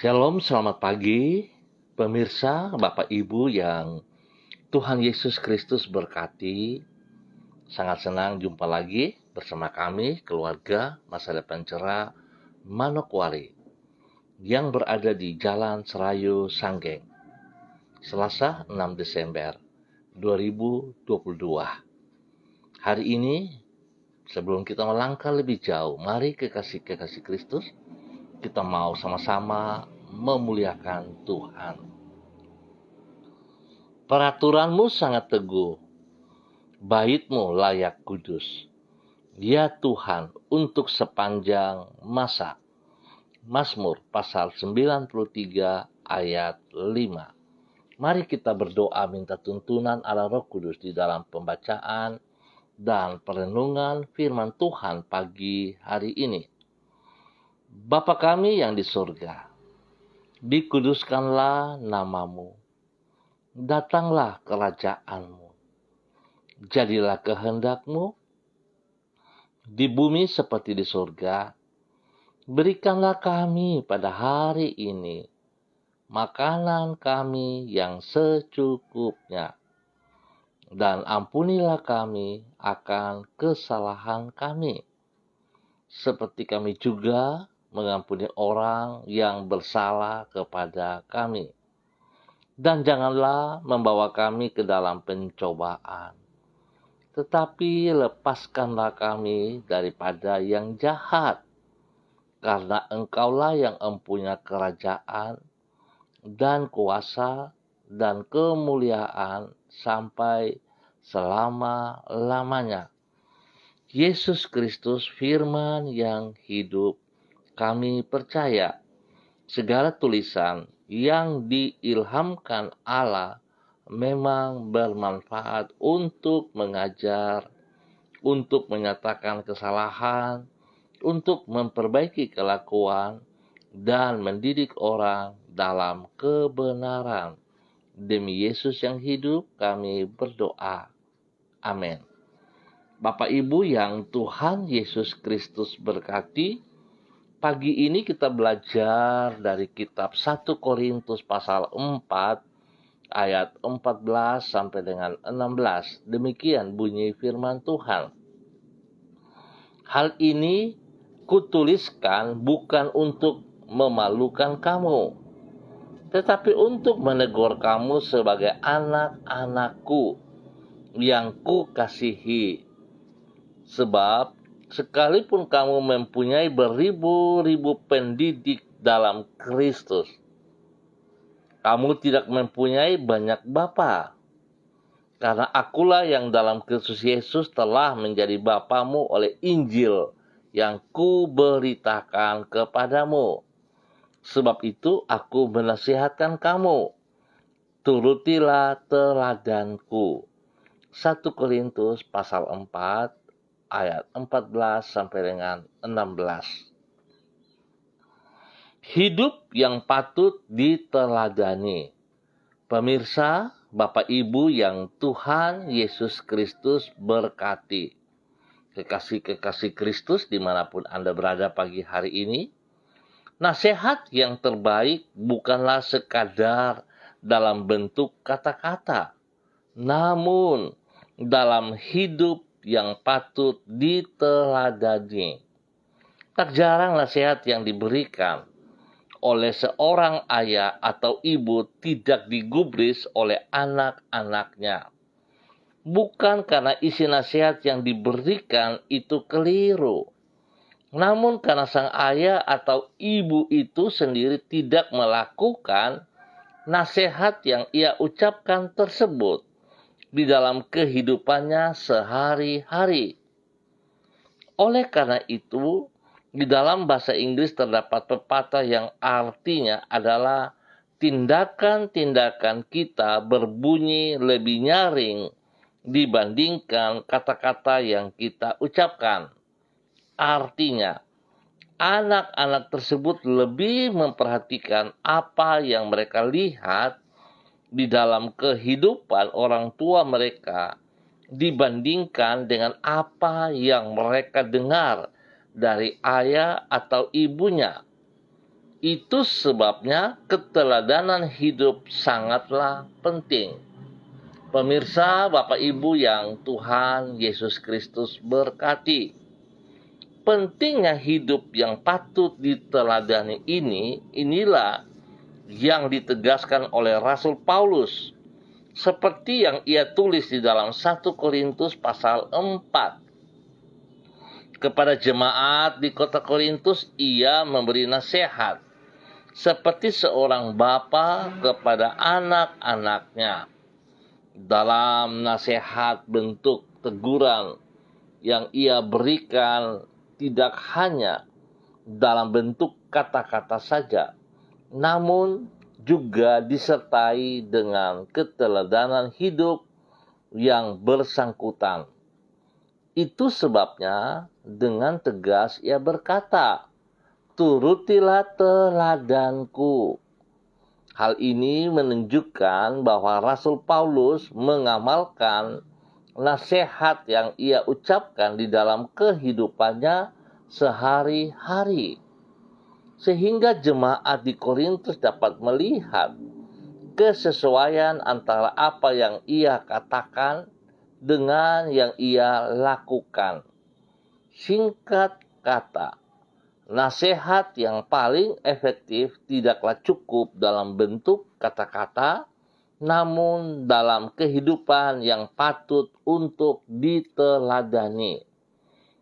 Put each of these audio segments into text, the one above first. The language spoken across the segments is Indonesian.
Shalom, selamat pagi, pemirsa, Bapak Ibu yang Tuhan Yesus Kristus berkati. Sangat senang jumpa lagi bersama kami, keluarga Masa Depan Cerah Manokwari, yang berada di Jalan Serayu Sanggeng, Selasa 6 Desember 2022. Hari ini, sebelum kita melangkah lebih jauh, mari kekasih-kekasih Kristus, kita mau sama-sama memuliakan Tuhan. Peraturanmu sangat teguh, bait-mu layak kudus. Ya Tuhan, untuk sepanjang masa. Mazmur pasal 93 ayat 5. Mari kita berdoa minta tuntunan Allah Roh Kudus di dalam pembacaan dan perenungan firman Tuhan pagi hari ini. Bapa kami yang di surga, dikuduskanlah namamu. Datanglah kerajaanmu. Jadilah kehendakmu di bumi seperti di surga. Berikanlah kami pada hari ini makanan kami yang secukupnya. Dan ampunilah kami akan kesalahan kami, seperti kami juga mengampuni orang yang bersalah kepada kami. Dan janganlah membawa kami ke dalam pencobaan, tetapi lepaskanlah kami daripada yang jahat, karena Engkaulah yang mempunyai kerajaan dan kuasa dan kemuliaan sampai selama-lamanya. Yesus Kristus firman yang hidup, kami percaya segala tulisan yang diilhamkan Allah memang bermanfaat untuk mengajar, untuk menyatakan kesalahan, untuk memperbaiki kelakuan, dan mendidik orang dalam kebenaran. Demi Yesus yang hidup, kami berdoa. Amin. Bapak Ibu yang Tuhan Yesus Kristus berkati, pagi ini kita belajar dari kitab 1 Korintus pasal 4 ayat 14 sampai dengan 16. Demikian bunyi firman Tuhan. Hal ini kutuliskan bukan untuk memalukan kamu, tetapi untuk menegur kamu sebagai anak-anakku yang kukasihi. Sebab sekalipun kamu mempunyai beribu-ribu pendidik dalam Kristus, kamu tidak mempunyai banyak bapa. Karena akulah yang dalam Kristus Yesus telah menjadi bapamu oleh Injil yang kuberitakan kepadamu. Sebab itu aku menasihatkan kamu, turutilah teladanku. 1 Korintus pasal 4 ayat 14 sampai dengan 16. Hidup yang patut diteladani. Pemirsa, Bapak Ibu yang Tuhan Yesus Kristus berkati. Kekasih-kekasih Kristus dimanapun Anda berada pagi hari ini, nasihat yang terbaik bukanlah sekadar dalam bentuk kata-kata, namun dalam hidup yang patut diteladani. Tak jarang nasihat yang diberikan oleh seorang ayah atau ibu tidak digubris oleh anak-anaknya. Bukan karena isi nasihat yang diberikan itu keliru, namun karena sang ayah atau ibu itu sendiri tidak melakukan nasihat yang ia ucapkan tersebut di dalam kehidupannya sehari-hari. Oleh karena itu, di dalam bahasa Inggris terdapat pepatah yang artinya adalah tindakan-tindakan kita berbunyi lebih nyaring dibandingkan kata-kata yang kita ucapkan. Artinya, anak-anak tersebut lebih memperhatikan apa yang mereka lihat di dalam kehidupan orang tua mereka dibandingkan dengan apa yang mereka dengar dari ayah atau ibunya. Itu sebabnya keteladanan hidup sangatlah penting. Pemirsa, Bapak Ibu yang Tuhan Yesus Kristus berkati. Pentingnya hidup yang patut diteladani inilah yang ditegaskan oleh Rasul Paulus. Seperti yang ia tulis di dalam 1 Korintus pasal 4. Kepada jemaat di kota Korintus ia memberi nasihat. Seperti seorang bapa kepada anak-anaknya. Dalam nasihat bentuk teguran yang ia berikan tidak hanya dalam bentuk kata-kata saja, namun juga disertai dengan keteladanan hidup yang bersangkutan. Itu sebabnya dengan tegas ia berkata, "Turutilah teladanku." Hal ini menunjukkan bahwa Rasul Paulus mengamalkan nasihat yang ia ucapkan di dalam kehidupannya sehari-hari. Sehingga jemaat di Korintus dapat melihat kesesuaian antara apa yang ia katakan dengan yang ia lakukan. Singkat kata, nasihat yang paling efektif tidaklah cukup dalam bentuk kata-kata, namun dalam kehidupan yang patut untuk diteladani.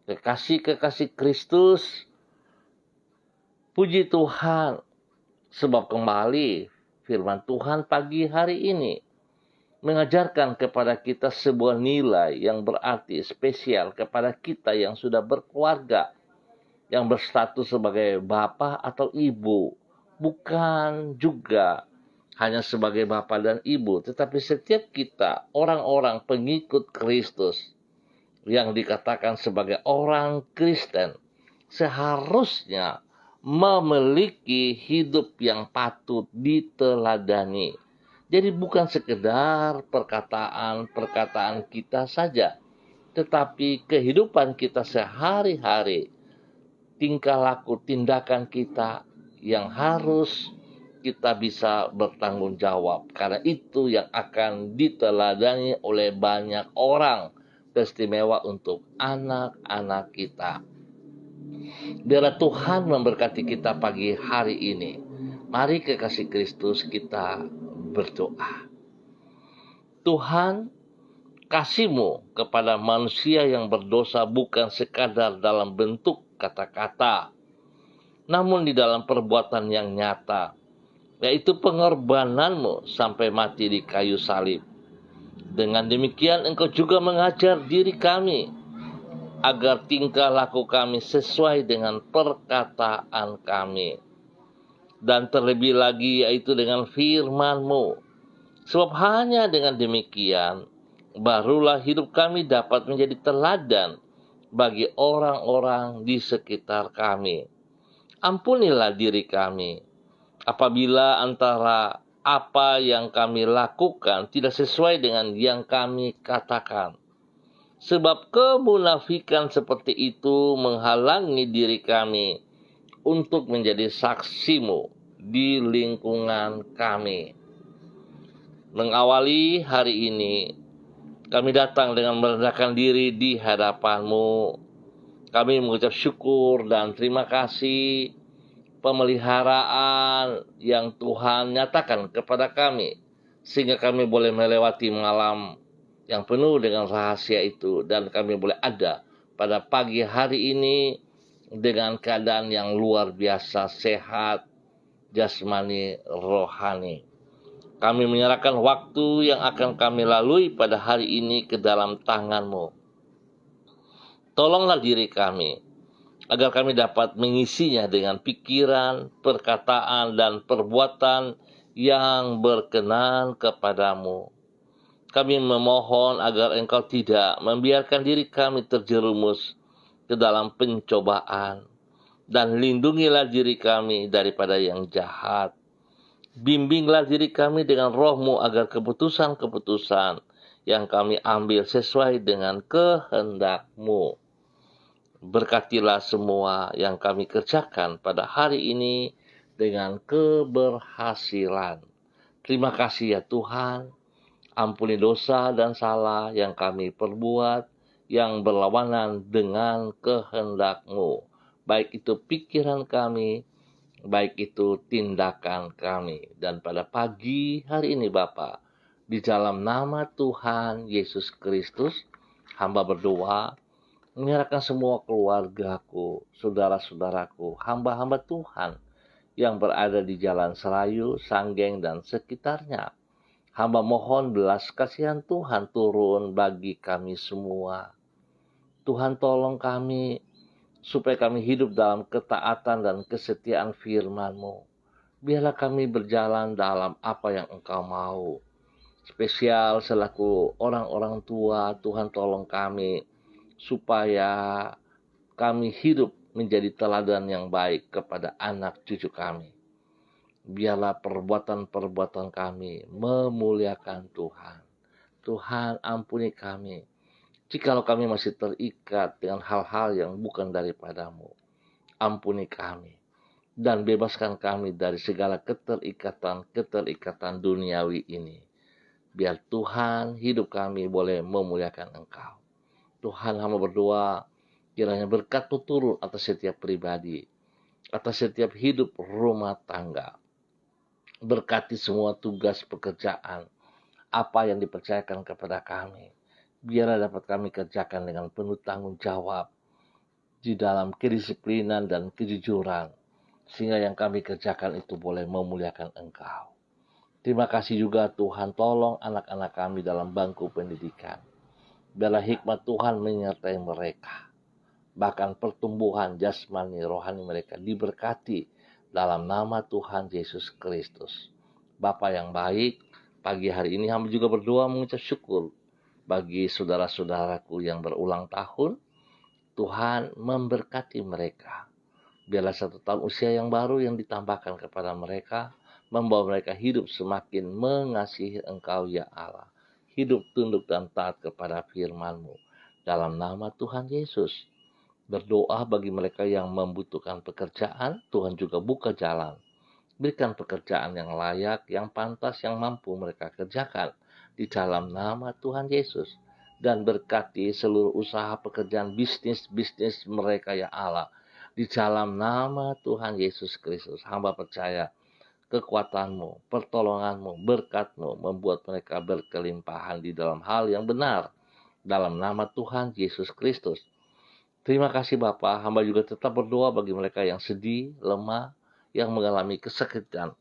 Kekasih-kekasih Kristus, puji Tuhan, sebab kembali firman Tuhan pagi hari ini mengajarkan kepada kita sebuah nilai yang berarti spesial kepada kita yang sudah berkeluarga, yang berstatus sebagai bapak atau ibu, bukan juga hanya sebagai bapak dan ibu, tetapi setiap kita orang-orang pengikut Kristus yang dikatakan sebagai orang Kristen seharusnya memiliki hidup yang patut diteladani. Jadi bukan sekedar perkataan-perkataan kita saja, tetapi kehidupan kita sehari-hari, tingkah laku tindakan kita yang harus kita bisa bertanggung jawab. Karena itu yang akan diteladani oleh banyak orang, teristimewa untuk anak-anak kita. Biarlah Tuhan memberkati kita pagi hari ini. Mari kekasih Kristus kita berdoa. Tuhan, kasih-Mu kepada manusia yang berdosa bukan sekadar dalam bentuk kata-kata, namun di dalam perbuatan yang nyata, yaitu pengorbanan-Mu sampai mati di kayu salib. Dengan demikian Engkau juga mengajar diri kami agar tingkah laku kami sesuai dengan perkataan kami. Dan terlebih lagi yaitu dengan firman-Mu. Sebab hanya dengan demikian barulah hidup kami dapat menjadi teladan bagi orang-orang di sekitar kami. Ampunilah diri kami apabila antara apa yang kami lakukan tidak sesuai dengan yang kami katakan. Sebab kemunafikan seperti itu menghalangi diri kami untuk menjadi saksi-Mu di lingkungan kami. Mengawali hari ini, kami datang dengan merendahkan diri di hadapan-Mu. Kami mengucap syukur dan terima kasih pemeliharaan yang Tuhan nyatakan kepada kami, sehingga kami boleh melewati malam yang penuh dengan rahasia itu, dan kami boleh ada pada pagi hari ini dengan keadaan yang luar biasa sehat, jasmani, rohani. Kami menyerahkan waktu yang akan kami lalui pada hari ini ke dalam tangan-Mu. Tolonglah diri kami, agar kami dapat mengisinya dengan pikiran, perkataan, dan perbuatan yang berkenan kepadamu. Kami memohon agar Engkau tidak membiarkan diri kami terjerumus ke dalam pencobaan, dan lindungilah diri kami daripada yang jahat. Bimbinglah diri kami dengan Roh-Mu agar keputusan-keputusan yang kami ambil sesuai dengan kehendak-Mu. Berkatilah semua yang kami kerjakan pada hari ini, dengan keberhasilan. Terima kasih ya Tuhan, ampuni dosa dan salah yang kami perbuat yang berlawanan dengan kehendak-Mu, baik itu pikiran kami, baik itu tindakan kami. Dan pada pagi hari ini Bapa, di dalam nama Tuhan Yesus Kristus, hamba berdoa, menyerahkan semua keluargaku, saudara-saudaraku, hamba-hamba Tuhan yang berada di Jalan Serayu, Sanggeng, dan sekitarnya. Hamba mohon belas kasihan Tuhan turun bagi kami semua. Tuhan tolong kami supaya kami hidup dalam ketaatan dan kesetiaan firman-Mu. Biarlah kami berjalan dalam apa yang Engkau mau. Spesial selaku orang-orang tua, Tuhan tolong kami supaya kami hidup menjadi teladan yang baik kepada anak cucu kami. Biarlah perbuatan-perbuatan kami memuliakan Tuhan. Tuhan ampuni kami jikalau kami masih terikat dengan hal-hal yang bukan daripada-Mu. Ampuni kami dan bebaskan kami dari segala keterikatan duniawi ini. Biar Tuhan hidup kami boleh memuliakan Engkau. Tuhan, hamba berdoa kiranya berkat-Mu turun atas setiap pribadi, atas setiap hidup rumah tangga. Berkati semua tugas pekerjaan, apa yang dipercayakan kepada kami. Biarlah dapat kami kerjakan dengan penuh tanggung jawab, di dalam kedisiplinan dan kejujuran, sehingga yang kami kerjakan itu boleh memuliakan Engkau. Terima kasih juga Tuhan, tolong anak-anak kami dalam bangku pendidikan. Biarlah hikmat Tuhan menyertai mereka. Bahkan pertumbuhan jasmani rohani mereka diberkati dalam nama Tuhan Yesus Kristus. Bapa yang baik, pagi hari ini hamba juga berdoa mengucap syukur bagi saudara-saudaraku yang berulang tahun. Tuhan memberkati mereka. Biarlah 1 tahun usia yang baru yang ditambahkan kepada mereka, membawa mereka hidup semakin mengasihi Engkau ya Allah. Hidup tunduk dan taat kepada firman-Mu. Dalam nama Tuhan Yesus. Berdoa bagi mereka yang membutuhkan pekerjaan, Tuhan juga buka jalan. Berikan pekerjaan yang layak, yang pantas, yang mampu mereka kerjakan. Di dalam nama Tuhan Yesus. Dan berkati seluruh usaha pekerjaan bisnis mereka ya Allah. Di dalam nama Tuhan Yesus Kristus. Hamba percaya kekuatan-Mu, pertolongan-Mu, berkat-Mu membuat mereka berkelimpahan di dalam hal yang benar. Dalam nama Tuhan Yesus Kristus. Terima kasih Bapa. Hamba juga tetap berdoa bagi mereka yang sedih, lemah, yang mengalami kesakitan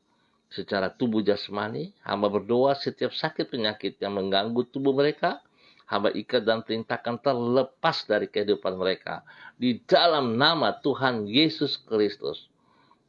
secara tubuh jasmani. Hamba berdoa setiap sakit penyakit yang mengganggu tubuh mereka, hamba ikat dan perintahkan terlepas dari kehidupan mereka. Di dalam nama Tuhan Yesus Kristus.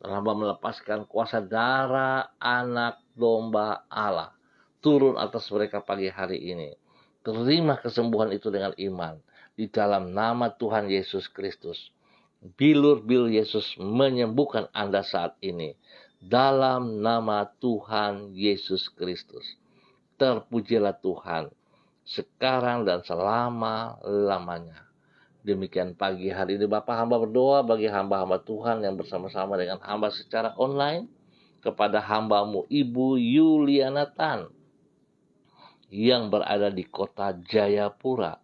Dan hamba melepaskan kuasa darah anak domba Allah turun atas mereka pagi hari ini. Terima kesembuhan itu dengan iman. Di dalam nama Tuhan Yesus Kristus. Bilur-bilur Yesus menyembuhkan Anda saat ini. Dalam nama Tuhan Yesus Kristus. Terpujilah Tuhan. Sekarang dan selama-lamanya. Demikian pagi hari ini Bapak hamba berdoa bagi hamba-hamba Tuhan yang bersama-sama dengan hamba secara online. Kepada hamba-Mu Ibu Yuliana Tan. Yang berada di kota Jayapura.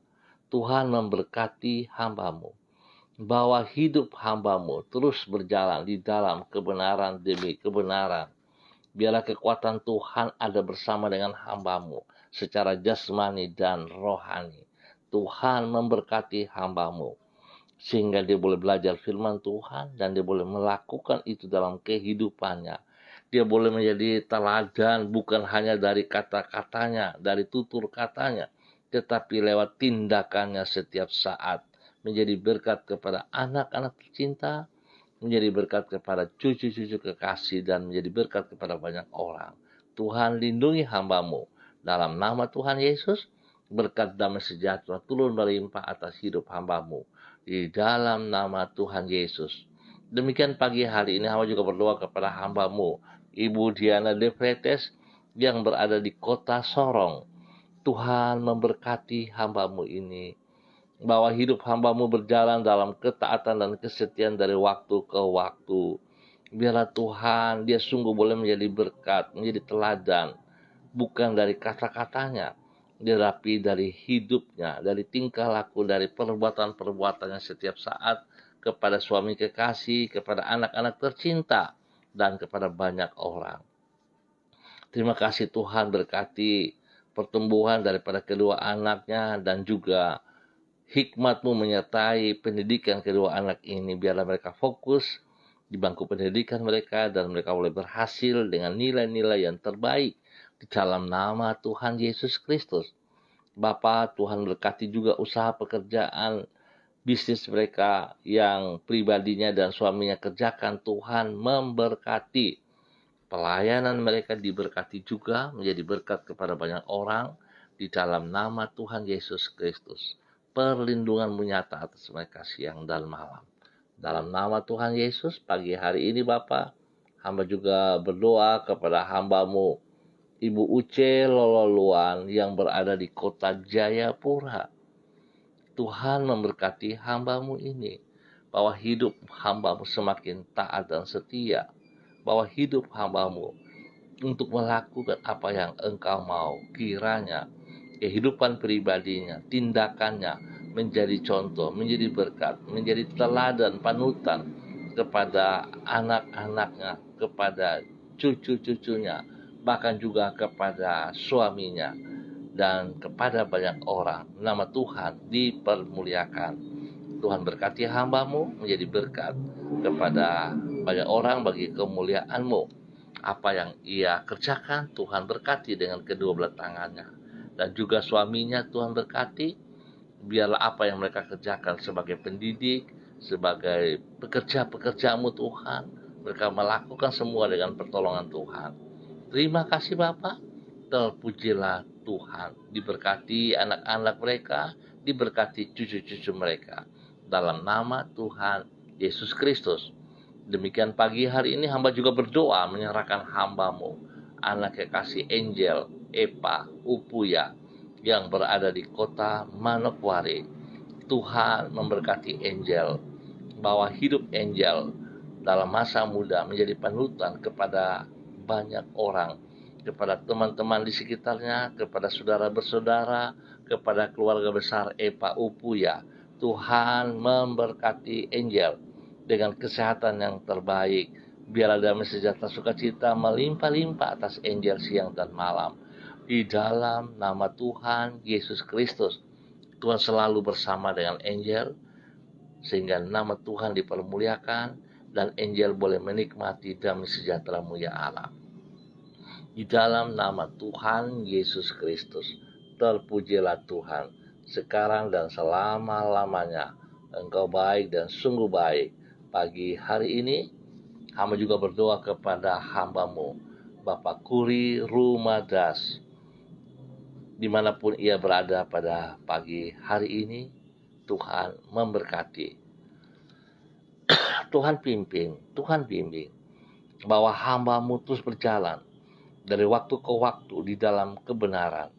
Tuhan memberkati hamba-Mu. Bahwa hidup hamba-Mu terus berjalan di dalam kebenaran demi kebenaran. Biarlah kekuatan Tuhan ada bersama dengan hamba-Mu secara jasmani dan rohani. Tuhan memberkati hamba-Mu sehingga dia boleh belajar firman Tuhan dan dia boleh melakukan itu dalam kehidupannya. Dia boleh menjadi teladan bukan hanya dari kata-katanya, dari tutur katanya, tetapi lewat tindakannya setiap saat. Menjadi berkat kepada anak-anak tercinta, menjadi berkat kepada cucu-cucu kekasih, dan menjadi berkat kepada banyak orang. Tuhan lindungi hamba-Mu. Dalam nama Tuhan Yesus, berkat damai sejahtera turun berlimpah atas hidup hamba-Mu. Di dalam nama Tuhan Yesus. Demikian pagi hari ini hamba juga berdoa kepada hamba-Mu, Ibu Diana De Fretes, yang berada di kota Sorong. Tuhan memberkati hamba-Mu ini. Bahwa hidup hamba-Mu berjalan dalam ketaatan dan kesetiaan dari waktu ke waktu. Biarlah Tuhan dia sungguh boleh menjadi berkat, menjadi teladan, bukan dari kata-katanya, tetapi dari hidupnya, dari tingkah laku, dari perbuatan-perbuatannya setiap saat kepada suami kekasih, kepada anak-anak tercinta, dan kepada banyak orang. Terima kasih Tuhan, berkati pertumbuhan daripada kedua anaknya dan juga hikmat-Mu menyertai pendidikan kedua anak ini. Biarlah mereka fokus di bangku pendidikan mereka dan mereka boleh berhasil dengan nilai-nilai yang terbaik di dalam nama Tuhan Yesus Kristus. Bapa, Tuhan berkati juga usaha pekerjaan bisnis mereka yang pribadinya dan suaminya kerjakan. Tuhan memberkati pelayanan mereka, diberkati juga menjadi berkat kepada banyak orang di dalam nama Tuhan Yesus Kristus. Perlindungan-Mu nyata atas mereka siang dan malam. Dalam nama Tuhan Yesus, pagi hari ini Bapa, hamba juga berdoa kepada hamba-Mu, Ibu Uce Lololuan yang berada di kota Jayapura. Tuhan memberkati hamba-Mu ini, bahwa hidup hamba-Mu semakin taat dan setia, bahwa hidup hamba-Mu untuk melakukan apa yang Engkau mau. Kiranya kehidupan pribadinya, tindakannya menjadi contoh, menjadi berkat, menjadi teladan panutan kepada anak-anaknya, kepada cucu-cucunya, bahkan juga kepada suaminya dan kepada banyak orang. Nama Tuhan dipermuliakan. Tuhan berkati hamba-Mu menjadi berkat kepada banyak orang bagi kemuliaan-Mu. Apa yang ia kerjakan, Tuhan berkati dengan kedua belah tangannya. Dan juga suaminya Tuhan berkati. Biarlah apa yang mereka kerjakan sebagai pendidik, sebagai pekerja-pekerja-Mu Tuhan, mereka melakukan semua dengan pertolongan Tuhan. Terima kasih Bapa. Terpujilah Tuhan. Diberkati anak-anak mereka, diberkati cucu-cucu mereka. Dalam nama Tuhan Yesus Kristus. Demikian pagi hari ini hamba juga berdoa menyerahkan hamba-Mu, anak kekasih Angel, Epa, Upuya, yang berada di kota Manokwari. Tuhan memberkati Angel, bahwa hidup Angel dalam masa muda menjadi panutan kepada banyak orang, kepada teman-teman di sekitarnya, kepada saudara bersaudara, kepada keluarga besar Epa Upuya. Tuhan memberkati Angel dengan kesehatan yang terbaik. Biarlah damai sejahtera sukacita melimpah-limpah atas Angel siang dan malam. Di dalam nama Tuhan Yesus Kristus, Tuhan selalu bersama dengan Angel, sehingga nama Tuhan dipermuliakan dan Angel boleh menikmati damai sejahtera-Mu ya Allah. Di dalam nama Tuhan Yesus Kristus, terpujilah Tuhan, sekarang dan selama-lamanya. Engkau baik dan sungguh baik. Pagi hari ini, hamba juga berdoa kepada hamba-Mu, Bapak Kuri Rumadas, dimanapun ia berada pada pagi hari ini. Tuhan memberkati. Tuhan pimpin, Tuhan bimbing, bahwa hamba-Mu terus berjalan dari waktu ke waktu di dalam kebenaran.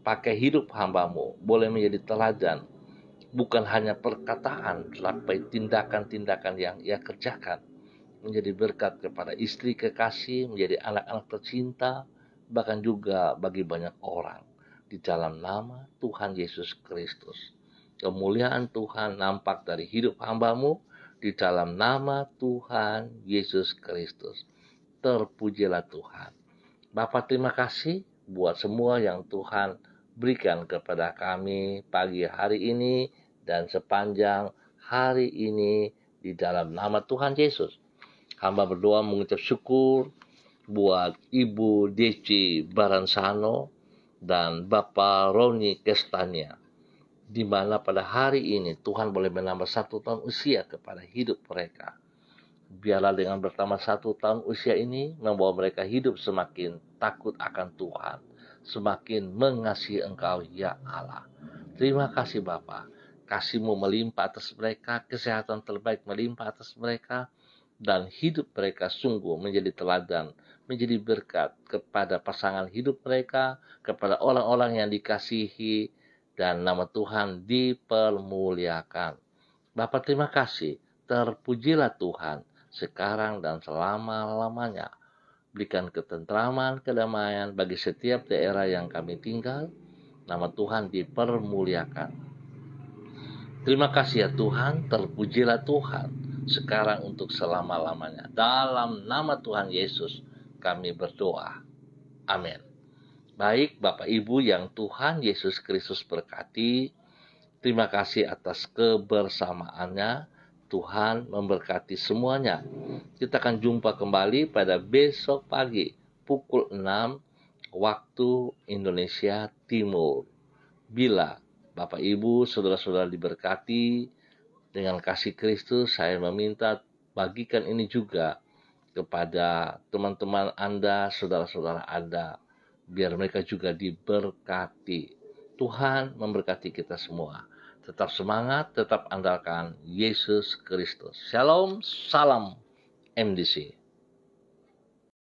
Pakai hidup hamba-Mu boleh menjadi teladan, bukan hanya perkataan, tetapi tindakan-tindakan yang ia kerjakan menjadi berkat kepada istri kekasih, menjadi anak-anak tercinta, bahkan juga bagi banyak orang. Di dalam nama Tuhan Yesus Kristus, kemuliaan Tuhan nampak dari hidup hamba-Mu. Di dalam nama Tuhan Yesus Kristus, terpujilah Tuhan. Bapak, terima kasih buat semua yang Tuhan berikan kepada kami pagi hari ini dan sepanjang hari ini di dalam nama Tuhan Yesus. Hamba berdoa mengucap syukur buat Ibu Deci Baransano dan Bapak Roni Kestania, di mana pada hari ini Tuhan boleh menambah 1 tahun usia kepada hidup mereka. Biarlah dengan bertambah 1 tahun usia ini membawa mereka hidup semakin takut akan Tuhan, semakin mengasihi Engkau ya Allah. Terima kasih Bapa, kasih-Mu melimpah atas mereka, kesehatan terbaik melimpah atas mereka, dan hidup mereka sungguh menjadi teladan, menjadi berkat kepada pasangan hidup mereka, kepada orang-orang yang dikasihi, dan nama Tuhan dipermuliakan. Bapa, terima kasih, terpujilah Tuhan. sekarang dan selama-lamanya. Berikan ketentraman, kedamaian bagi setiap daerah yang kami tinggal. Nama Tuhan dipermuliakan. Terima kasih ya Tuhan, terpujilah Tuhan sekarang untuk selama-lamanya. Dalam nama Tuhan Yesus kami berdoa. Amin. Baik Bapak Ibu yang Tuhan Yesus Kristus berkati, terima kasih atas kebersamaannya. Tuhan memberkati semuanya. Kita akan jumpa kembali pada besok pagi pukul 6 waktu Indonesia Timur. Bila Bapak Ibu, saudara-saudara diberkati dengan kasih Kristus, saya meminta bagikan ini juga kepada teman-teman Anda, saudara-saudara Anda, biar mereka juga diberkati. Tuhan memberkati kita semua. Tetap semangat, tetap andalkan Yesus Kristus. Shalom, salam MDC.